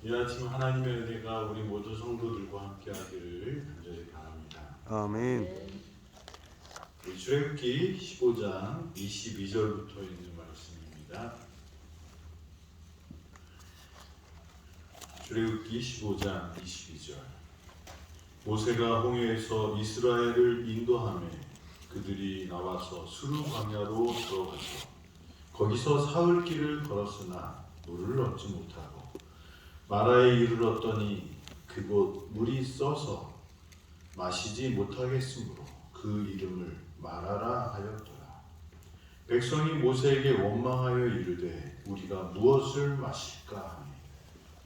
이 아침 하나님의 은혜가 우리 모든 성도들과 함께하기를 간절히 바랍니다. 아멘. 우리 출애굽기 15장 22절부터 있는 말씀입니다. 출애굽기 15장 22절. 모세가 홍해에서 이스라엘을 인도하며 그들이 나와서 수르 광야로 들어가서 거기서 사흘 길을 걸었으나 물을 얻지 못하고 마라에 이르렀더니 그곳 물이 써서 마시지 못하겠으므로 그 이름을 마라라 하였더라. 백성이 모세에게 원망하여 이르되 우리가 무엇을 마실까 하니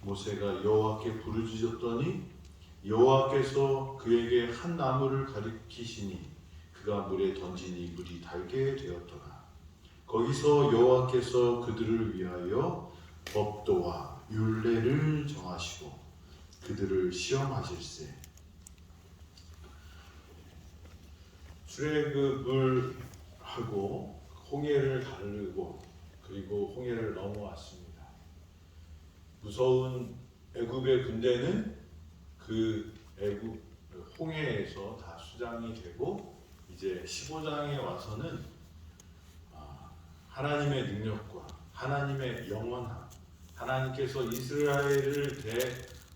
모세가 여호와께 부르짖었더니 여호와께서 그에게 한 나무를 가리키시니 그가 물에 던지니 물이 달게 되었더라. 거기서 여호와께서 그들을 위하여 법도와 율례를 정하시고 그들을 시험하실세. 출애굽을 하고 홍해를 가르고 그리고 홍해를 넘어왔습니다. 무서운 애굽의 군대는 그 애굽 홍해에서 다 수장이 되고 이제 15장에 와서는 하나님의 능력과 하나님의 영원함, 하나님께서 이스라엘을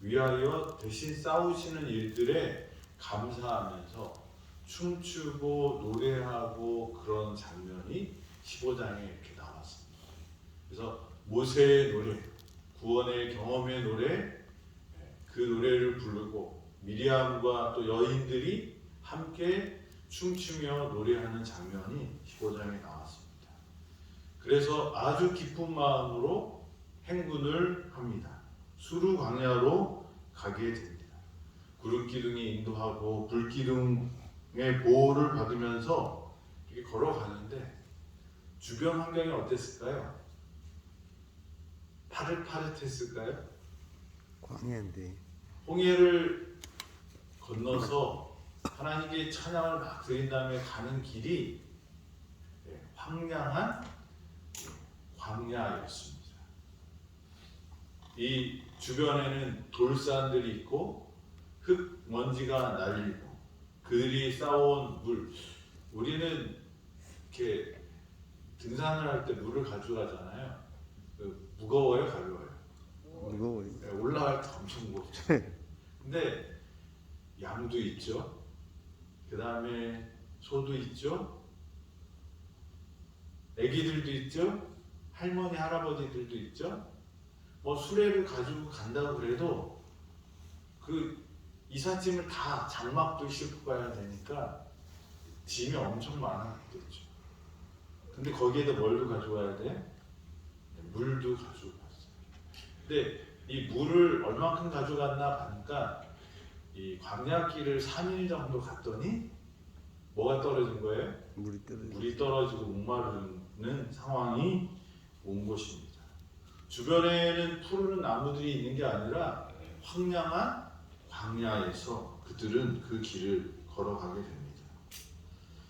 위하여 대신 싸우시는 일들에 감사하면서 춤추고 노래하고 그런 장면이 15장에 이렇게 나왔습니다. 그래서 모세의 노래, 구원의 경험의 노래, 그 노래를 부르고 미리암과 또 여인들이 함께 춤추며 노래하는 장면이 15장에 나왔습니다. 그래서 아주 기쁜 마음으로 행군을 합니다. 수르 광야로 가게 됩니다. 구름 기둥이 인도하고 불 기둥의 보호를 받으면서 이렇게 걸어가는데 주변 환경이 어땠을까요? 파릇파릇했을까요? 광야인데. 홍해를 건너서 하나님께 찬양을 막 드린 다음에 가는 길이 황량한 광야였습니다. 이 주변에는 돌산들이 있고 흙 먼지가 날리고 그들이 쌓아온 물, 우리는 이렇게 등산을 할 때 물을 가져가잖아요. 무거워요, 가벼워요? 무거워요. 올라갈 때 엄청 무겁죠. 근데 양도 있죠. 그 다음에 소도 있죠. 애기들도 있죠. 할머니, 할아버지들도 있죠. 뭐 수레를 가지고 간다고 그래도 그 이삿짐을 다 장막도 싣고 가야 되니까 짐이 엄청 많았겠죠. 근데 거기에다 뭘도 가져가야 돼? 물도 가지고 갔어요. 근데 이 물을 얼마큼 가져갔나 보니까 이 광야길을 3일 정도 갔더니 뭐가 떨어진 거예요? 물이 떨어지고 목마르는 상황이 온 것입니다. 주변에는 푸른 나무들이 있는 게 아니라 황량한 광야에서 그들은 그 길을 걸어가게 됩니다.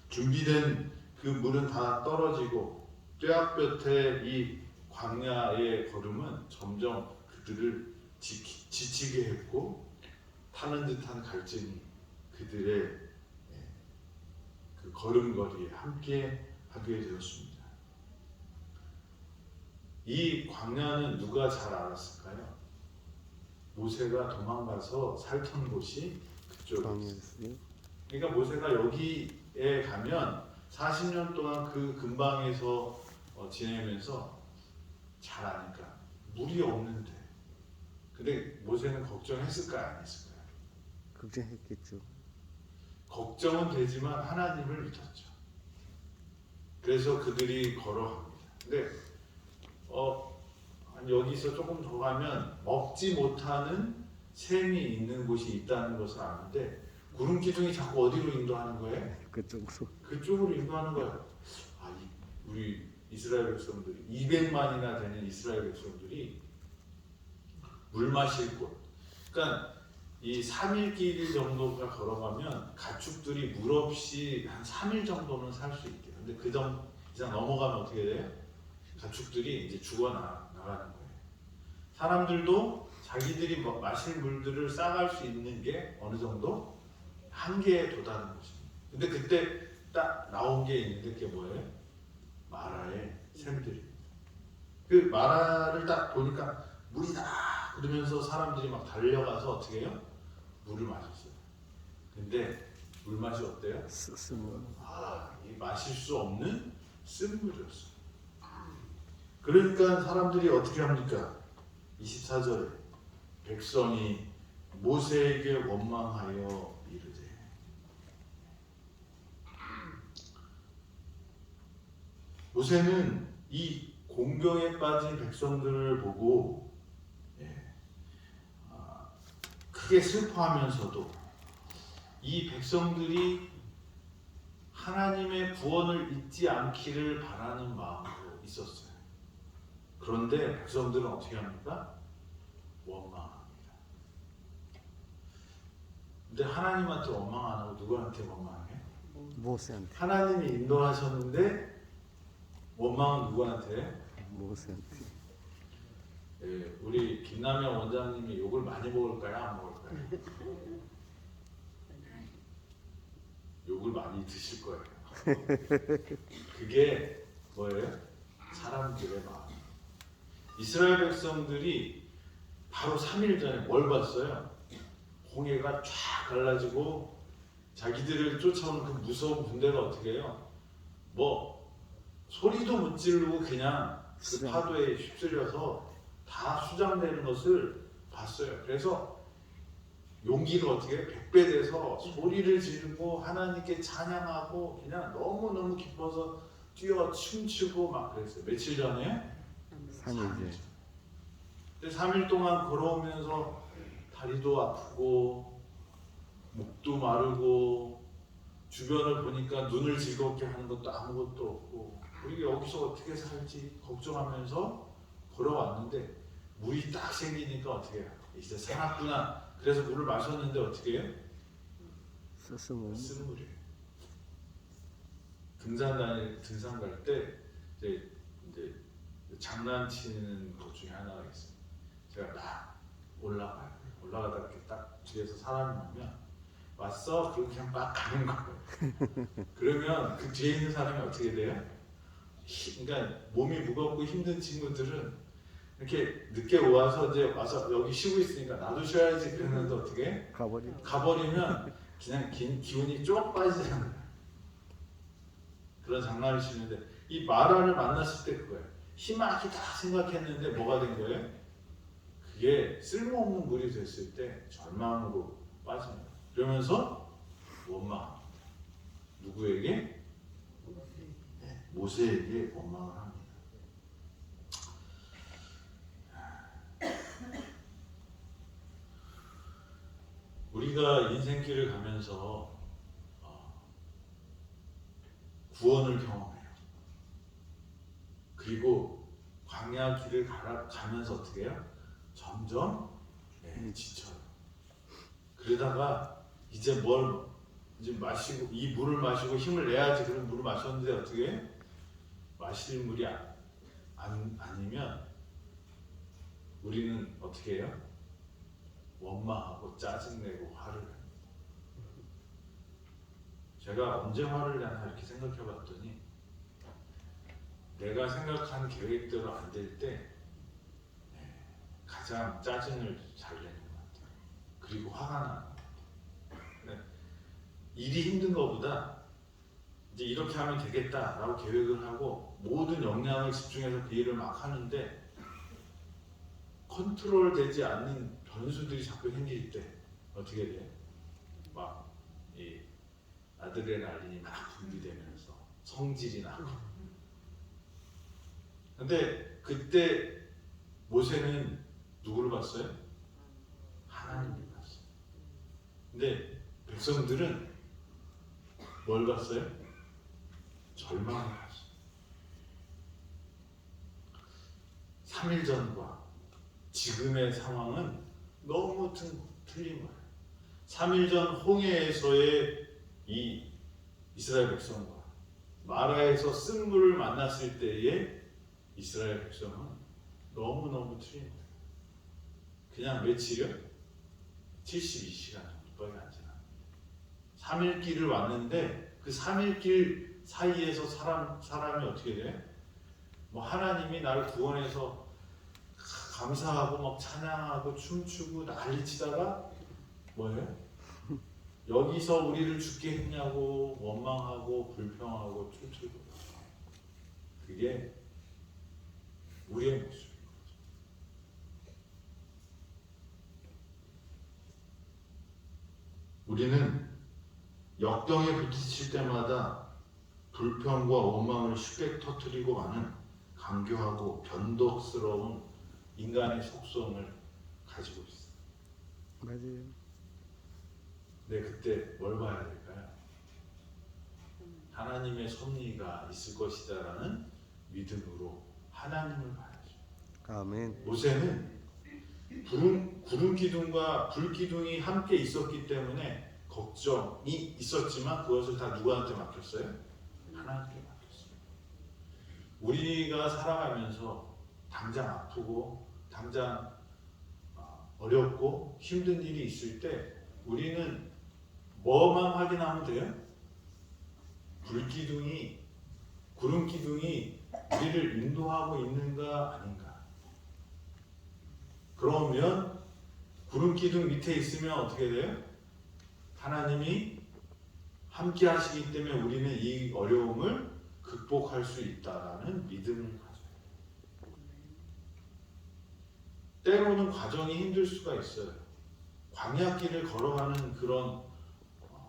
준비된 그 물은 다 떨어지고 뙤약볕에 이 광야의 걸음은 점점 그들을 지치게 했고 타는 듯한 갈증이 그들의 그 걸음걸이에 함께 하게 되었습니다. 이 광야는 누가 잘 알았을까요? 모세가 도망가서 살던 곳이 그쪽이었어요. 그러니까 모세가 여기에 가면 40년 동안 그 근방에서 지내면서 잘 아니까 물이 없는데 근데 모세는 걱정했을까요? 안 했을까요? 걱정했겠죠. 걱정은 되지만 하나님을 믿었죠. 그래서 그들이 걸어갑니다. 근데 여기서 조금 더 가면 먹지 못하는 샘이 있는 곳이 있다는 것을 아는데 구름 기둥이 자꾸 어디로 인도하는 거예요? 그쪽으로 인도하는 거예요. 우리 이스라엘 백성들이 200만이나 되는 이스라엘 백성들이 물 마실 곳. 그러니까 이 3일 길 정도가 걸어가면 가축들이 물 없이 한 3일 정도는 살 수 있대요. 근데 그 이상 넘어가면 어떻게 돼요? 가축들이 이제 죽어나가는 거예요. 사람들도 자기들이 마실 물들을 싸갈 수 있는 게 어느 정도 한계에 도달하는 것입니다. 근데 그때 딱 나온 게 있는데 그게 뭐예요? 마라의 샘들입니다. 그 마라를 딱 보니까 물이다 그러면서 사람들이 막 달려가서 어떻게 해요? 물을 마셨어요. 근데 물맛이 어때요? 이 마실 수 없는 쓴물이었어요. 그러니까 사람들이 어떻게 합니까? 24절에 백성이 모세에게 원망하여 이르되. 모세는 이 공경에 빠진 백성들을 보고 크게 슬퍼하면서도 이 백성들이 하나님의 구원을 잊지 않기를 바라는 마음으로 있었어요. 그런데 백성들은 어떻게 합니까? 원망합니다. 근데 하나님한테 원망 안 하고 누구한테 원망해? 모세한테. 하나님이 인도하셨는데 원망은 누구한테? 모세한테. 우리 김남영 원장님이 욕을 많이 먹을까요? 안 먹을까요? 욕을 많이 드실 거예요. 그게 뭐예요? 사람들의 마음. 이스라엘 백성들이 바로 3일 전에 뭘 봤어요? 홍해가 쫙 갈라지고 자기들을 쫓아오는 그 무서운 군대가 어떻게 해요? 뭐 소리도 못 지르고 그냥 그 파도에 휩쓸려서 다 수장되는 것을 봤어요. 그래서 용기가 어떻게 100배 돼서 소리를 지르고 하나님께 찬양하고 그냥 너무너무 기뻐서 뛰어 춤추고 막 그랬어요. 며칠 전에? 3일 전. 근데 3일 동안 걸어오면서 다리도 아프고 목도 마르고 주변을 보니까 눈을 즐겁게 하는 것도 아무것도 없고 우리가 여기서 어떻게 살지 걱정하면서 걸어왔는데 물이 딱 생기니까 어떻게 해요? 이제 살았구나. 그래서 물을 마셨는데 어떻게 해요? 쓴물이에요. 등산 갈 때 이제 장난치는 것 중에 하나가 있어요. 제가 막 올라가요. 올라가다 이렇게 딱 뒤에서 사람이 오면 왔어? 그럼 그냥 막 가는 거예요. 그러면 그 뒤에 있는 사람이 어떻게 돼요? 그러니까 몸이 무겁고 힘든 친구들은 이렇게 늦게 와서 이제 와서 여기 쉬고 있으니까 나도 쉬어야지 그러는데 어떻게 가버리면 그냥 기운이 쭉 빠지잖아요. 그런 장난을 치는데 이 마라를 만났을 때 그거예요. 희망이다 생각했는데 뭐가 된 거예요? 그게 쓸모없는 물이 됐을 때 절망으로 빠집니다. 그러면서 원망합니다. 누구에게? 모세에게 원망을 합니다. 우리가 인생길을 가면서 구원을 경험해요. 그리고 광야 길을 가면서 어떻게 해요? 점점 지쳐요. 그러다가 이제 마시고 이 물을 마시고 힘을 내야지 그런 물을 마셨는데 어떻게 해? 마실 물이 아니면 우리는 어떻게 해요? 원망하고 짜증내고 화를 해요. 제가 언제 화를 내나 이렇게 생각해 봤더니 내가 생각한 계획대로 안 될 때 가장 짜증을 잘 내는 것 같아요. 그리고 화가 나는 것 같아요. 일이 힘든 것보다 이제 이렇게 하면 되겠다라고 계획을 하고 모든 역량을 집중해서 그 일을 막 하는데 컨트롤 되지 않는 변수들이 자꾸 생길 때 어떻게 돼? 막 이 아드레날린이 막 분비되면서 성질이 나고. 근데 그때 모세는 누구를 봤어요? 하나님을 봤어요. 근데 백성들은 뭘 봤어요? 절망을 봤어요. 3일 전과 지금의 상황은 너무 틀린 거예요. 3일 전 홍해에서의 이 이스라엘 백성과 마라에서 쓴 물을 만났을 때의 이스라엘 백성은 너무너무 틀린 거예요. 그냥 며칠이요? 72시간 정도밖에 안 지나. 3일길을 왔는데 그 3일길 사이에서 사람이 어떻게 돼? 뭐 하나님이 나를 구원해서 감사하고 막 찬양하고 춤추고 난리치다가 뭐예요? 여기서 우리를 죽게 했냐고 원망하고 불평하고 춤추고. 그게 우리의 모습인 거죠. 우리는 역경에 부딪힐 때마다 불평과 원망을 쉽게 터뜨리고 마는 간교하고 변덕스러운 인간의 속성을 가지고 있어요. 맞아요. 근데 그때 뭘 봐야 될까요? 하나님의 섭리가 있을 것이다라는 믿음으로 하나님을 봐야죠. 아멘. 모세는 구름 기둥과 불 기둥이 함께 있었기 때문에 걱정이 있었지만 그것을 다 누구한테 맡겼어요? 하나님께 맡겼어요. 우리가 살아가면서 당장 아프고 당장 어렵고 힘든 일이 있을 때 우리는 뭐만 확인하면 돼요? 불기둥이, 구름 기둥이 우리를 인도하고 있는가 아닌가. 그러면 구름 기둥 밑에 있으면 어떻게 돼요? 하나님이 함께 하시기 때문에 우리는 이 어려움을 극복할 수 있다라는 믿음을 가져요. 때로는 과정이 힘들 수가 있어요. 광야길을 걸어가는 그런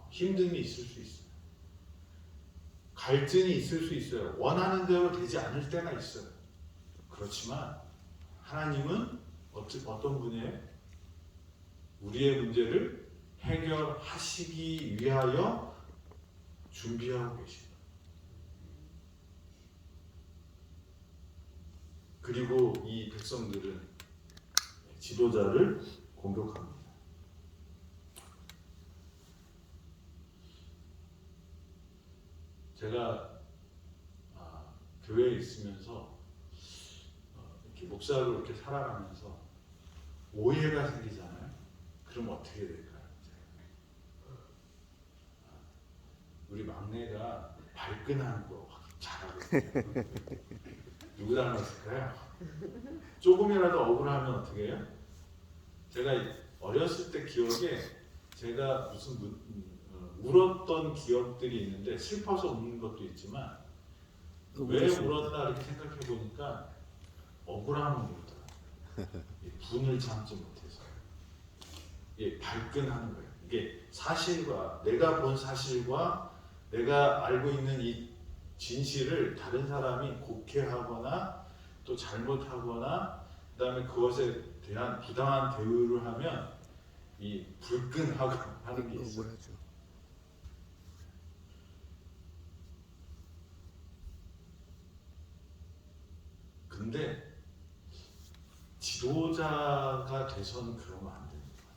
힘듦이 있을 수 있어요. 갈증이 있을 수 있어요. 원하는 대로 되지 않을 때가 있어요. 그렇지만 하나님은 어떤 분이에요? 우리의 문제를 해결하시기 위하여 준비하고 계십니다. 그리고 이 백성들은 지도자를 공격합니다. 제가 교회에 있으면서 이렇게 목사로 이렇게 살아가면서 오해가 생기잖아요. 그럼 어떻게 될까요? 우리 막내가 발끈하는 거 잘하거든요. 누구 닮았을까요? 조금이라도 억울하면 어떻게 해요? 제가 어렸을 때 기억에 제가 무슨 울었던 기억들이 있는데 슬퍼서 우는 것도 있지만 왜 울었나 이렇게 생각해 보니까 억울함을 울더라고요. 분을 참지 못해서 발끈하는 거예요. 이게 사실과 내가 본 사실과 내가 알고 있는 이 진실을 다른 사람이 곡해하거나 또 잘못하거나 그다음에 그것에 대한 부당한 대우를 하면 이 불끈하고 하는 게 있어요. 근데 지도자가 돼서는 그러면 안 되는 것 같아요.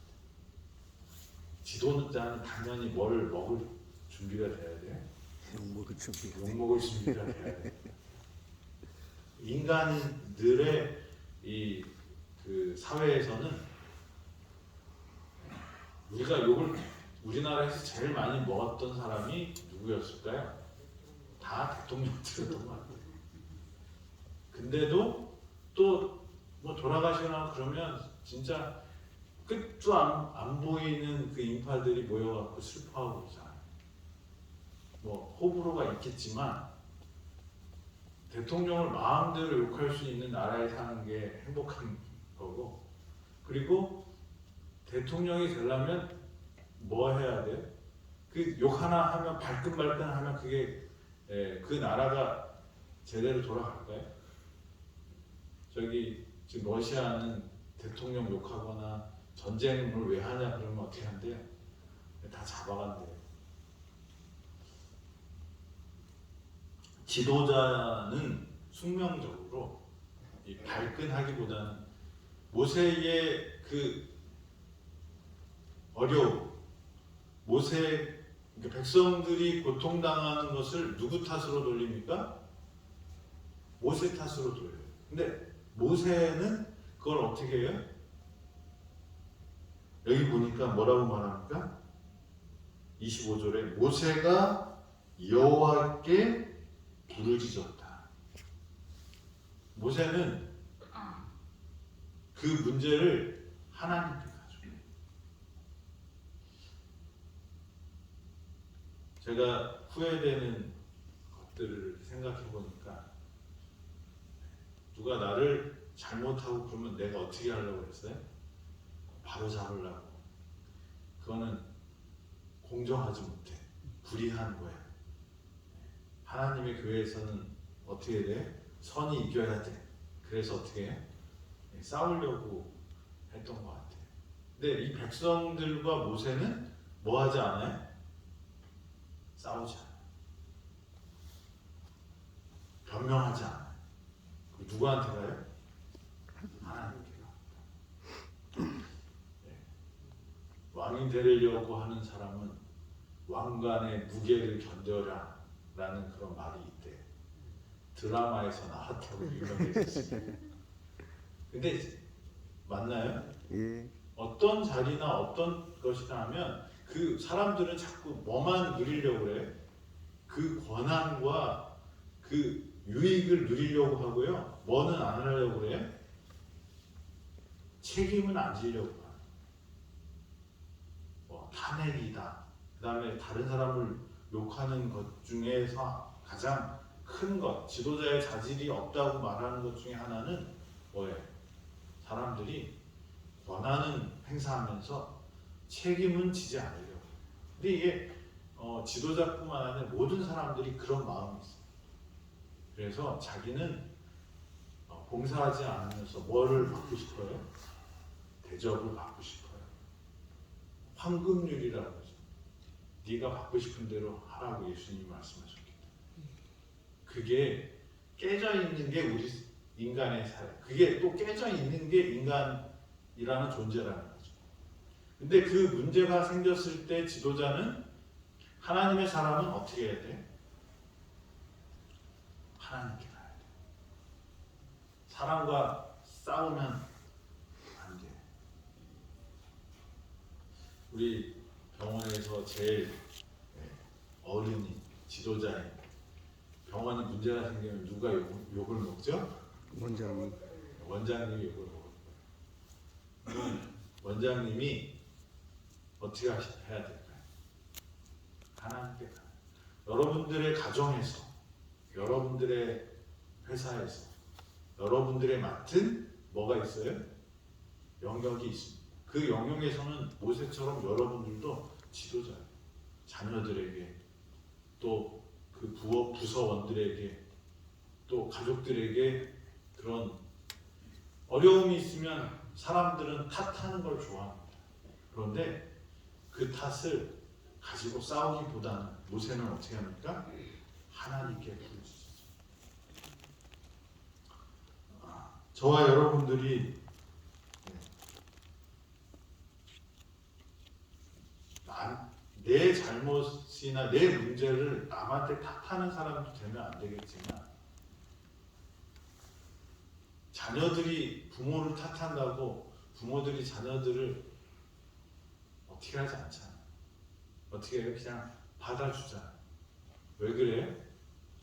지도자는 당연히 뭘 먹을 준비가 돼야 돼요. 욕먹을 준비가 돼야 돼요. 인간들의 그 사회에서는 우리가 욕을 우리나라에서 제일 많이 먹었던 사람이 누구였을까요? 다 대통령들이었던 것 같아요. 근데도 또 뭐 돌아가시거나 그러면 진짜 끝도 안 보이는 그 인파들이 모여갖고 슬퍼하고 있잖아요. 뭐 호불호가 있겠지만 대통령을 마음대로 욕할 수 있는 나라에 사는 게 행복한 거고, 그리고 대통령이 되려면 뭐 해야 돼요? 그 욕 하나 하면 발끈발끈하면 그게 그 나라가 제대로 돌아갈까요? 저기 지금 러시아는 대통령 욕하거나 전쟁을 왜 하냐 그러면 어떻게 한대요? 다 잡아간대요. 지도자는 숙명적으로 발끈하기보다는 모세의 그 어려움, 모세 백성들이 고통당하는 것을 누구 탓으로 돌립니까? 모세 탓으로 돌려요. 근데 모세는 그걸 어떻게 해요? 여기 보니까 뭐라고 말합니까? 25절에 모세가 여호와께 부르짖었다. 모세는 그 문제를 하나님께 가져요. 제가 후회되는 것들을 생각해 보니까 누가 나를 잘못하고 그러면 내가 어떻게 하려고 그랬어요? 바로 잡으려고. 그거는 공정하지 못해. 불의한 거야. 하나님의 교회에서는 어떻게 돼? 선이 이겨야 돼. 그래서 어떻게 해? 싸우려고 했던 것 같아요. 근데 이 백성들과 모세는 뭐 하지 않아요? 싸우지 않아요. 변명하지 않아요. 누구한테 가요? 하나님께 가요. 왕이 되려고 하는 사람은 왕관의 무게를 견뎌라 라는 그런 말이 있대. 드라마에서 나왔다고 유명해졌어요. 근데 맞나요? 예. 어떤 자리나 어떤 것이나 하면 그 사람들은 자꾸 뭐만 누리려고 그래? 그 권한과 그 유익을 누리려고 하고요. 뭐는 안 하려고 그래? 책임은 안 지려고 해요. 탄핵이다. 그 다음에 다른 사람을 욕하는 것 중에서 가장 큰 것, 지도자의 자질이 없다고 말하는 것 중에 하나는 뭐예요? 사람들이 권한은 행사하면서 책임은 지지 않으려고. 근데 이게 지도자뿐만 아니라 모든 사람들이 그런 마음이 있어요. 그래서 자기는 봉사하지 않으면서 뭐를 받고 싶어요? 대접을 받고 싶어요. 황금률이라고 하죠. 네가 받고 싶은 대로 하라고 예수님이 말씀하셨기 때문에. 그게 깨져 있는 게 우리 인간의 삶. 그게 또 깨져 있는 게 인간이라는 존재라는 거죠. 근데 그 문제가 생겼을 때 지도자는 하나님의 사람은 어떻게 해야 돼? 하나님께 가야 돼. 사람과 싸우면 안 돼. 우리 병원에서 제일 어른이 지도자인 병원이 문제가 생기면 누가 욕을 먹죠? 원장님. 원장님이 욕을 먹어요. 원장님이 어떻게 해야 될까요? 하나님께 가요. 여러분들의 가정에서, 여러분들의 회사에서, 여러분들의 맡은 뭐가 있어요? 영역이 있습니다. 그 영역에서는 모세처럼 여러분들도 지도자예요. 자녀들에게, 또 그 부서원들에게, 또 가족들에게 그런 어려움이 있으면 사람들은 탓하는 걸 좋아합니다. 그런데 그 탓을 가지고 싸우기보다는 모세는 어떻게 합니까? 하나님께 부르짖죠. 저와 여러분들이 내 잘못이나 내 문제를 남한테 탓하는 사람도 되면 안 되겠지만, 자녀들이 부모를 탓한다고 부모들이 자녀들을 어떻게 하지 않잖아요. 어떻게 해요? 그냥 받아주잖아요. 왜 그래요?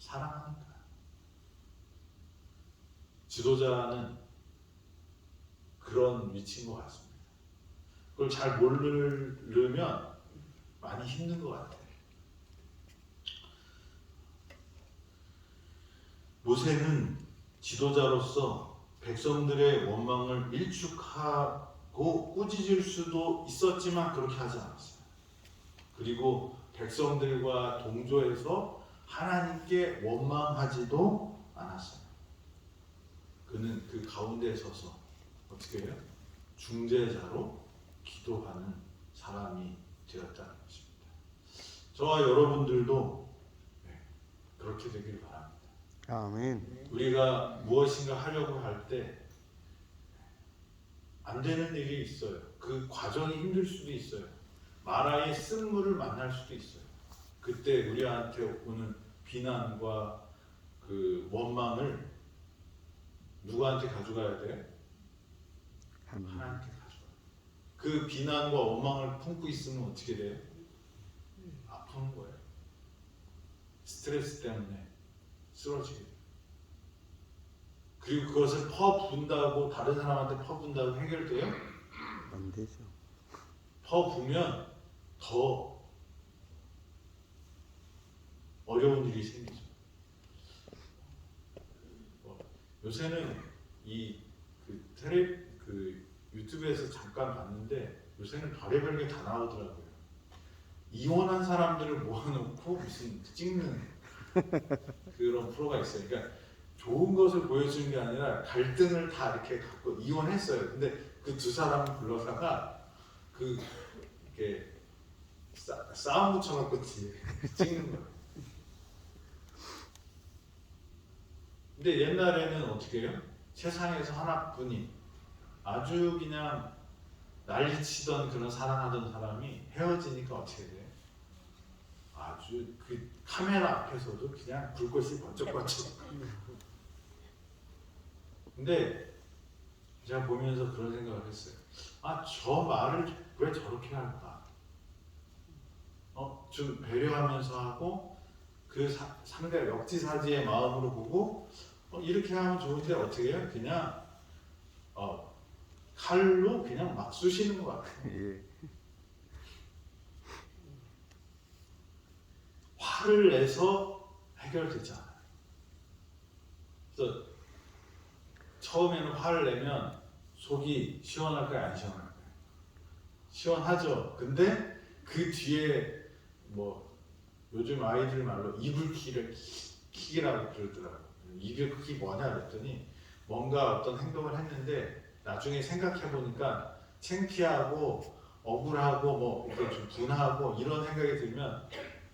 사랑하니까. 지도자는 그런 위치인 것 같습니다. 그걸 잘 모르면 많이 힘든 것 같아요. 모세는 지도자로서 백성들의 원망을 일축하고 꾸짖을 수도 있었지만 그렇게 하지 않았어요. 그리고 백성들과 동조해서 하나님께 원망하지도 않았어요. 그는 그 가운데 서서 어떻게 해요? 중재자로 기도하는 사람이 되었다는 것입니다. 저와 여러분들도 그렇게 되기를 바랍니다. 아멘. 우리가 무엇인가 하려고 할 때 안 되는 일이 있어요. 그 과정이 힘들 수도 있어요. 마라의 쓴물을 만날 수도 있어요. 그때 우리한테 오는 비난과 그 원망을 누구한테 가져가야 돼요? 하나님께 가져가요. 그 비난과 원망을 품고 있으면 어떻게 돼요? 아픈 거예요. 스트레스 때문에 쓰러지게 돼요. 그리고 그것을 퍼부은다고 다른 사람한테 퍼부은다고 해결돼요? 안 되죠. 퍼부으면 더 어려운 일이 생기죠. 요새는 그 유튜브에서 잠깐 봤는데 요새는 별의별 게 다 나오더라고요. 이혼한 사람들을 모아놓고 무슨 찍는 그런 프로가 있어요. 그러니까 좋은 것을 보여주는 게 아니라 갈등을 다 이렇게 갖고 이혼했어요. 근데 그 두 사람을 불러다가 이렇게 싸움 붙여놓고 찍는 거예요. 근데 옛날에는 어떻게 해요? 세상에서 하나뿐인 아주 그냥 난리치던 그런 사랑하던 사람이 헤어지니까 어떻게 돼요? 아주 그 카메라 앞에서도 그냥 불꽃이 번쩍번쩍. 근데 제가 보면서 그런 생각을 했어요. 아, 저 말을 왜 저렇게 할까? 좀 배려하면서 하고 그 상대가 역지사지의 마음으로 보고 이렇게 하면 좋은데 어떻게 해요? 그냥 칼로 그냥 막 쑤시는 것 같아요. 예. 화를 내서 해결되지 않아요. 그래서 처음에는 화를 내면 속이 시원할까요? 안 시원할까요? 시원하죠. 근데 그 뒤에 뭐 요즘 아이들 말로 이불킥이라고 그러더라고요. 이불킥이 뭐냐 그랬더니 뭔가 어떤 행동을 했는데 나중에 생각해 보니까 창피하고 억울하고 뭐 이렇게 좀 분하고 이런 생각이 들면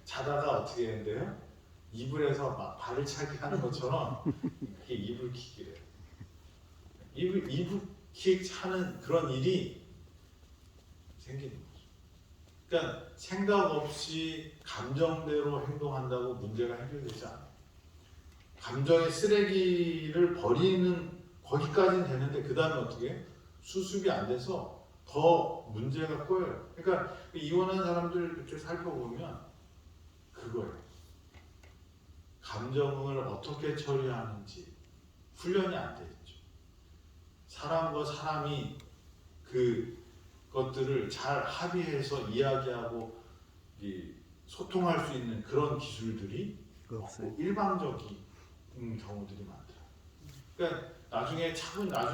자다가 어떻게 했는데요? 이불에서 막 발을 차게 하는 것처럼 이게 이불킥이래요. 이불킥 차는 그런 일이 생기는 거죠. 그러니까 생각 없이 감정대로 행동한다고 문제가 해결되지 않아요. 감정의 쓰레기를 버리는 거기까지는 되는데 그 다음에 어떻게 해요? 수습이 안 돼서 더 문제가 커요. 그러니까 이혼한 사람들 이렇게 살펴보면 그거예요. 감정을 어떻게 처리하는지 훈련이 안 돼 있죠. 사람과 사람이 그것들을 잘 합의해서 이야기하고 소통할 수 있는 그런 기술들이 없어요. 일방적인 경우들이 많더라고요. 그러니까 나중에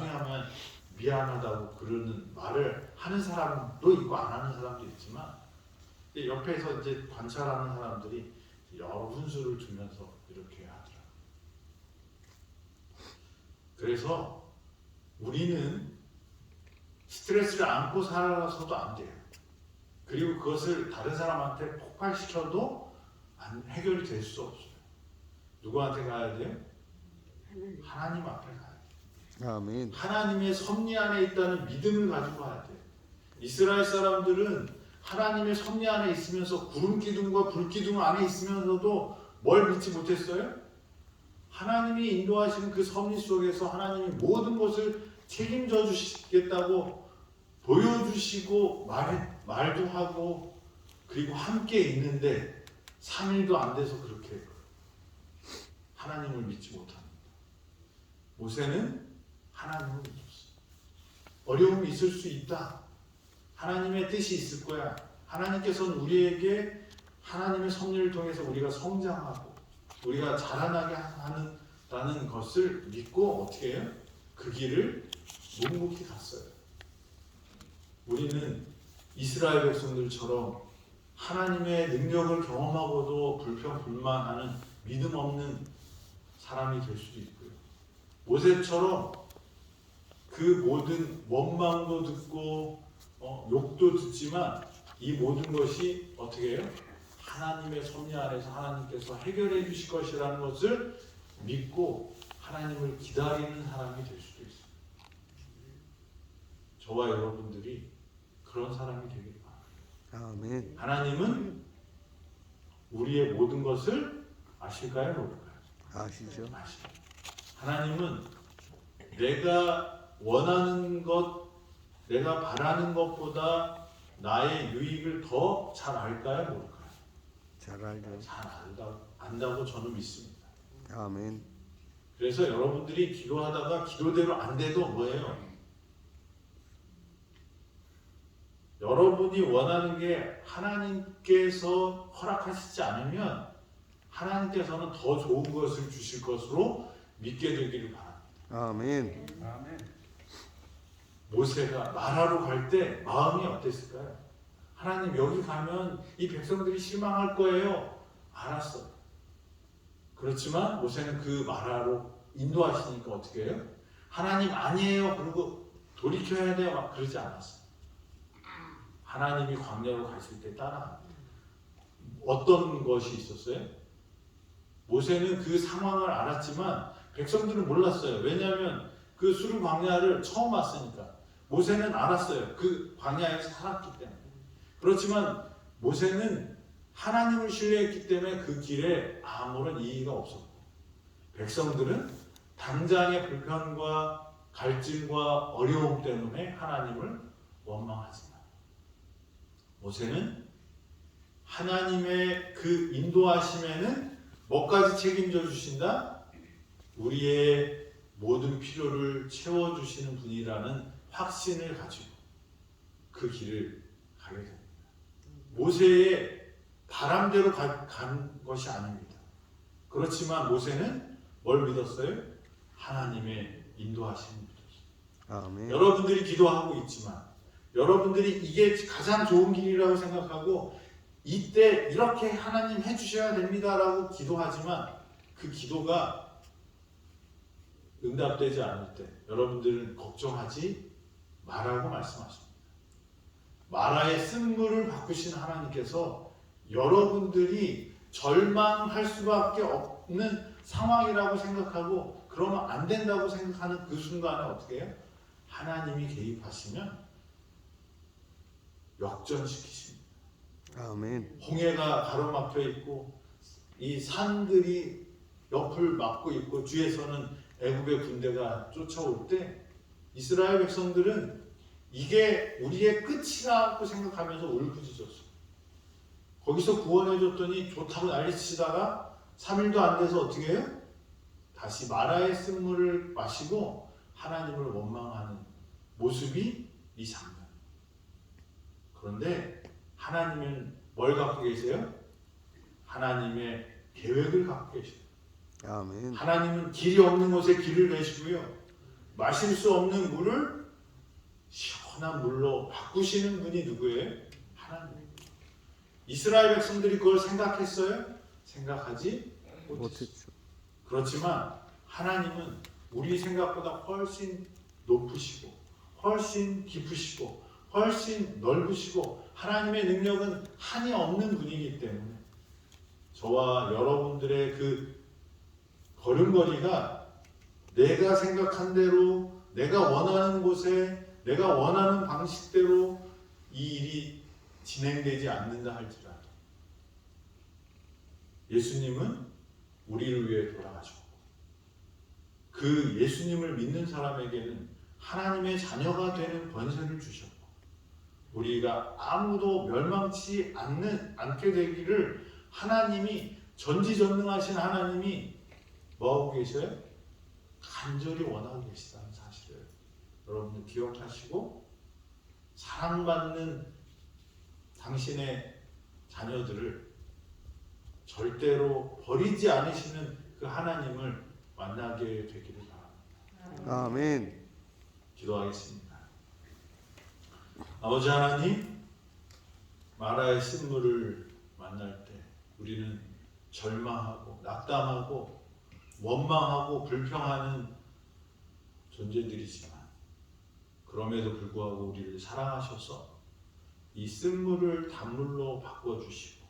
하면 미안하다고 그러는 말을 하는 사람도 있고 안 하는 사람도 있지만 옆에서 이제 관찰하는 사람들이 여러 훈수를 두면서 이렇게 하더라고요. 그래서 우리는 스트레스를 안고 살아서도 안 돼요. 그리고 그것을 다른 사람한테 폭발시켜도 해결이 될 수 없어요. 누구한테 가야 돼요? 하나님 앞에 가야 돼요. 아멘. 하나님의 섭리 안에 있다는 믿음을 가지고 가야 돼요. 이스라엘 사람들은 하나님의 섭리 안에 있으면서 구름 기둥과 불 기둥 안에 있으면서도 뭘 믿지 못했어요? 하나님이 인도하시는 그 섭리 속에서 하나님이 모든 것을 책임져 주시겠다고 보여주시고 말도 하고 그리고 함께 있는데 3일도 안 돼서 그렇게 하나님을 믿지 못합니다. 모세는 하나님을 믿었어. 어려움이 있을 수 있다. 하나님의 뜻이 있을 거야. 하나님께서는 우리에게 하나님의 섭리를 통해서 우리가 성장하고 우리가 자라나게 하는다는 것을 믿고 어떻게 해요? 그 길을 묵묵히 갔어요. 우리는 이스라엘 백성들처럼 하나님의 능력을 경험하고도 불평불만하는 믿음 없는 사람이 될 수도 있고요. 모세처럼 그 모든 원망도 듣고 욕도 듣지만 이 모든 것이 어떻게 해요? 하나님의 섭리 안에서 하나님께서 해결해 주실 것이라는 것을 믿고 하나님을 기다리는 사람이 될 수도 있어요. 저와 여러분들이 그런 사람이 되길 바랍니다. 아멘. 하나님은 우리의 모든 것을 아실까요? 모를까요? 아시죠? 아시죠. 하나님은 내가 원하는 것, 내가 바라는 것보다 나의 유익을 더 잘 알까요? 모를까요? 잘 알죠. 잘 안다고 저는 믿습니다. 아멘. 그래서 여러분들이 기도하다가 기도대로 안 돼도 뭐예요? 여러분이 원하는 게 하나님께서 허락하시지 않으면 하나님께서는 더 좋은 것을 주실 것으로 믿게 되기를 바랍니다. 아멘. 모세가 마라로 갈 때 마음이 어땠을까요? 하나님 여기 가면 이 백성들이 실망할 거예요. 알았어. 그렇지만 모세는 그 마라로 인도하시니까 어떻게 해요? 하나님 아니에요. 그리고 돌이켜야 돼요. 막 그러지 않았어요. 하나님이 광야로 가실 때 따라갑니다. 어떤 것이 있었어요? 모세는 그 상황을 알았지만 백성들은 몰랐어요. 왜냐하면 그 수르 광야를 처음 왔으니까. 모세는 알았어요. 그 광야에서 살았기 때문에. 그렇지만 모세는 하나님을 신뢰했기 때문에 그 길에 아무런 이의가 없었고, 백성들은 당장의 불편과 갈증과 어려움 때문에 하나님을 원망하지만 모세는 하나님의 그 인도하심에는 뭐까지 책임져 주신다? 우리의 모든 필요를 채워주시는 분이라는 확신을 가지고 그 길을 가게 됩니다. 모세의 바람대로 간 것이 아닙니다. 그렇지만 모세는 뭘 믿었어요? 하나님의 인도하심을 믿었어요. 아멘. 여러분들이 기도하고 있지만 여러분들이 이게 가장 좋은 길이라고 생각하고 이때 이렇게 하나님 해주셔야 됩니다라고 기도하지만 그 기도가 응답되지 않을 때 여러분들은 걱정하지 말라고 말씀하십니다. 마라의 쓴물을 바꾸신 하나님께서 여러분들이 절망할 수밖에 없는 상황이라고 생각하고 그러면 안 된다고 생각하는 그 순간에 어떻게 해요? 하나님이 개입하시면 역전시키십니다. 아멘. 홍해가 가로막혀 있고 이 산들이 옆을 막고 있고 뒤에서는 애굽의 군대가 쫓아올 때 이스라엘 백성들은 이게 우리의 끝이라고 생각하면서 울부짖었어요. 거기서 구원해줬더니 좋다고 난리치다가 3일도 안 돼서 어떻게 해요? 다시 마라의 쓴물을 마시고 하나님을 원망하는 모습이 이 장면. 그런데 하나님은 뭘 갖고 계세요? 하나님의 계획을 갖고 계세요. 아멘. 하나님은 길이 없는 곳에 길을 내시고요. 마실 수 없는 물을 시원한 물로 바꾸시는 분이 누구예요? 하나님. 이스라엘 백성들이 그걸 생각했어요? 생각하지 못했죠. 그렇지만 하나님은 우리 생각보다 훨씬 높으시고 훨씬 깊으시고 훨씬 넓으시고 하나님의 능력은 한이 없는 분이기 때문에 저와 여러분들의 그 걸음걸이가 내가 생각한 대로 내가 원하는 곳에 내가 원하는 방식대로 이 일이 진행되지 않는다 할지라도 예수님은 우리를 위해 돌아가셨고 그 예수님을 믿는 사람에게는 하나님의 자녀가 되는 권세를 주셨고 우리가 아무도 멸망치 않게 되기를 하나님이 전지전능하신 하나님이 뭐하고 계셔요? 간절히 원하고 계시다는 사실을 여러분들 기억하시고 사랑받는 당신의 자녀들을 절대로 버리지 않으시는 그 하나님을 만나게 되기를 바랍니다. 아멘. 기도하겠습니다. 아버지 하나님, 마라의 쓴물을 만날 때 우리는 절망하고 낙담하고 원망하고 불평하는 존재들이지만 그럼에도 불구하고 우리를 사랑하셔서 이 쓴물을 단물로 바꿔주시고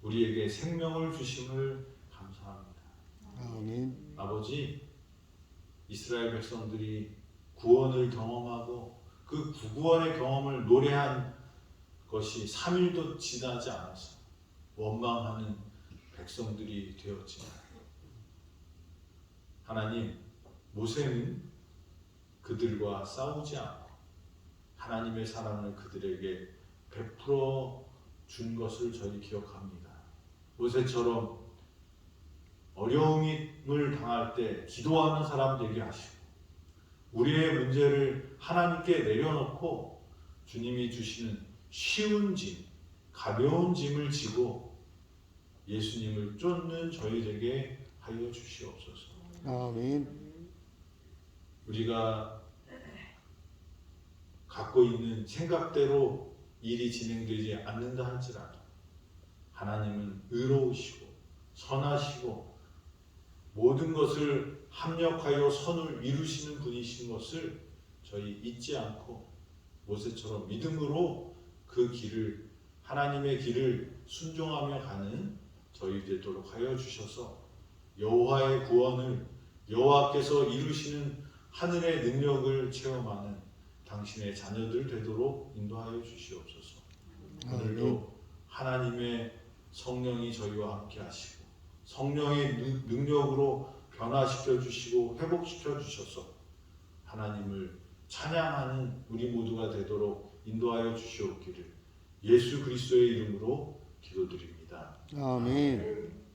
우리에게 생명을 주심을 감사합니다. 아멘. 아버지, 이스라엘 백성들이 구원을 경험하고 그 구원의 경험을 노래한 것이 3일도 지나지 않아서 원망하는 백성들이 되었지만 하나님, 모세는 그들과 싸우지 않고 하나님의 사랑을 그들에게 베풀어 준 것을 저희 기억합니다. 모세처럼 어려움을 당할 때 기도하는 사람 되게 하시고 우리의 문제를 하나님께 내려놓고 주님이 주시는 쉬운 짐, 가벼운 짐을 지고 예수님을 쫓는 저희에게 하여 주시옵소서. 아멘. 우리가 갖고 있는 생각대로 일이 진행되지 않는다 할지라도 하나님은 의로우시고 선하시고 모든 것을 합력하여 선을 이루시는 분이신 것을 저희 잊지 않고 모세처럼 믿음으로 그 길을 하나님의 길을 순종하며 가는 저희 되도록 하여 주셔서 여호와의 구원을 여호와께서 이루시는 하늘의 능력을 체험하는 당신의 자녀들 되도록 인도하여 주시옵소서. 오늘도 하나님의 성령이 저희와 함께 하시고 성령의 능력으로 변화시켜 주시고 회복시켜 주셔서 하나님을 찬양하는 우리 모두가 되도록 인도하여 주시옵기를 예수 그리스도의 이름으로 기도드립니다. 아멘.